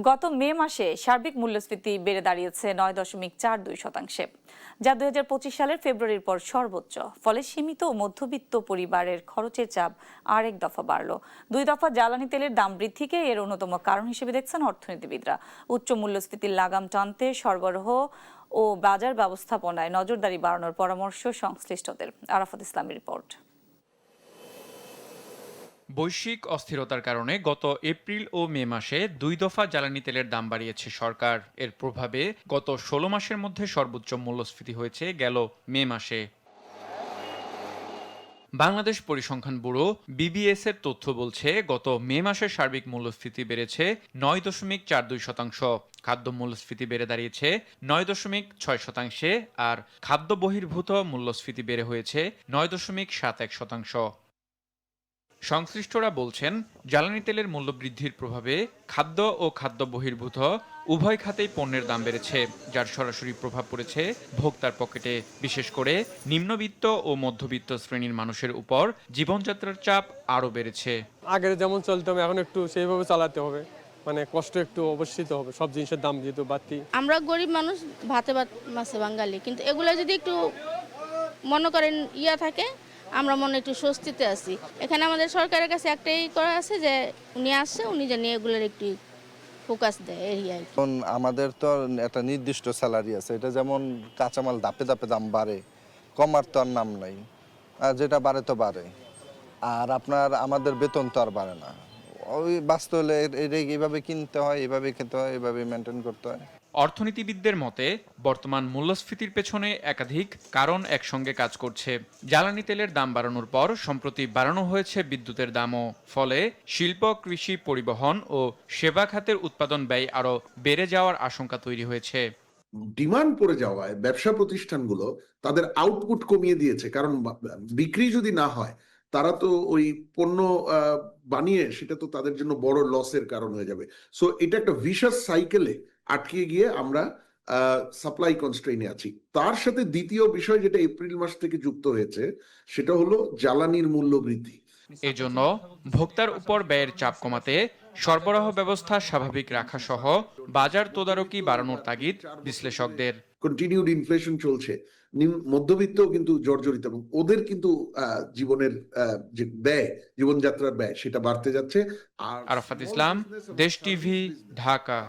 গত মে মাসে সার্বিক মূল্যস্ফীতি বেড়ে দাঁড়িয়েছে ৯.৪২%, যা ২০২৫ সালের ফেব্রুয়ারির পর সর্বোচ্চ। ফলে সীমিত ও মধ্যবিত্ত পরিবারের খরচের চাপ আরেক দফা বাড়ল। ২ দফা জ্বালানি তেলের দাম বৃদ্ধিকে এর অন্যতম কারণ হিসেবে দেখছেন অর্থনীতিবিদরা। উচ্চ মূল্যস্ফীতির লাগাম টানতে সরবরাহ ও বাজার ব্যবস্থাপনায় নজরদারি বাড়ানোর পরামর্শ সংশ্লিষ্টদের। আরাফাত ইসলামের রিপোর্ট। বৈশ্বিক অস্থিরতার কারণে গত এপ্রিল ও মে মাসে ২ দফা জ্বালানি তেলের দাম বাড়িয়েছে সরকার। এর প্রভাবে গত ১৬ মাসের মধ্যে সর্বোচ্চ মূল্যস্ফীতি হয়েছে গেল মে মাসে। বাংলাদেশ পরিসংখ্যান ব্যুরো বিবিএস এর তথ্য বলছে, গত মে মাসে সার্বিক মূল্যস্ফীতি বেড়েছে ৯.৪২%। খাদ্য মূল্যস্ফীতি বেড়ে দাঁড়িয়েছে ৯.৬%, আর খাদ্য বহির্ভূত মূল্যস্ফীতি বেড়ে হয়েছে ৯.৭১%। সংশ্লিষ্টরা বলছেন, জ্বালানি তেলের মূল্য বৃদ্ধির প্রভাবে খাদ্য ও খাদ্য বহির্ভূত উভয় খাতেই পণ্যের দাম বেড়েছে, যার সরাসরি প্রভাব পড়েছে ভোক্তার পকেটে। বিশেষ করে নিম্নবিত্ত ও মধ্যবিত্ত শ্রেণীর মানুষের উপর জীবনযাত্রার চাপ আরও বেড়েছে। আগের যেমন চলতে হবে এখন একটু সেইভাবে চালাতে হবে, মানে কষ্ট একটু অবশ্যই হবে, সব জিনিসের দাম যেহেতু বাড়তি। আমরা গরিব মানুষ, ভাতে ভাত মাছে বাঙালি, কিন্তু এগুলো যদি একটু মনে করেন থাকে, আমরা মনে একটু স্বস্তিতে আছি। এখানে আমাদের সরকারের কাছে একটাই করা আছে যে উনি আসছে, উনি জানি এগুলোর একটু ফোকাস দেয় এরিয়ায়। এখন আমাদের তো একটা নির্দিষ্ট স্যালারি আছে, এটা যেমন কাঁচামাল ধাপে ধাপে দাম বাড়ে, কমার তো আর নাম নাই, আর যেটা বাড়ে তো বাড়ে। আর আমাদের বেতন তো আর বাড়ে না, ওই বাঁচতে হলে এইভাবে কিনতে হয়, এইভাবে খেতে হয়, এইভাবে মেনটেন করতে হয়। অর্থনীতিবিদদের মতে, বর্তমান মূল্যস্ফীতির পেছনে একাধিক কারণ একসঙ্গে কাজ করছে। জ্বালানি তেলের দাম বাড়ানোর পর সম্প্রতি বাড়ানো হয়েছে বিদ্যুতের দামও। ফলে শিল্প, কৃষি, পরিবহন ও সেবা খাতের উৎপাদন ব্যয় আরও বেড়ে যাওয়ার আশঙ্কা তৈরি হয়েছে। ডিমান্ড পড়ে যাওয়ায় ব্যবসা প্রতিষ্ঠানগুলো তাদের আউটপুট কমিয়ে দিয়েছে, কারণ বিক্রি যদি না হয় তারা তো ওই পণ্য বানিয়ে সেটা তো তাদের জন্য বড় লসের কারণ হয়ে যাবে। সো এটা একটা ভিশাস সাইকেলে আটকে গিয়ে আমরা সাপ্লাই কনস্ট্রেইনে আছি। তার সাথে দ্বিতীয় বিষয় যেটা এপ্রিল মাস থেকে যুক্ত হয়েছে, সেটা হলো জ্বালানির মূল্য বৃদ্ধি। এজন্য ভোক্তার উপর ব্যয়ের চাপ কমাতে সরবরাহ ব্যবস্থা স্বাভাবিক রাখা সহ বাজার তদারকি বাড়ানোর তাগিদ বিশ্লেষকদের। কন্টিনিউড ইনফ্লেশন চলছে, মধ্যবিত্ত কিন্তু জর্জরিত, এবং ওদের কিন্তু জীবনের যে ব্যয়, জীবনযাত্রার ব্যয়, সেটা বাড়তে যাচ্ছে। আরাফাত ইসলাম, দেশ টিভি, ঢাকা।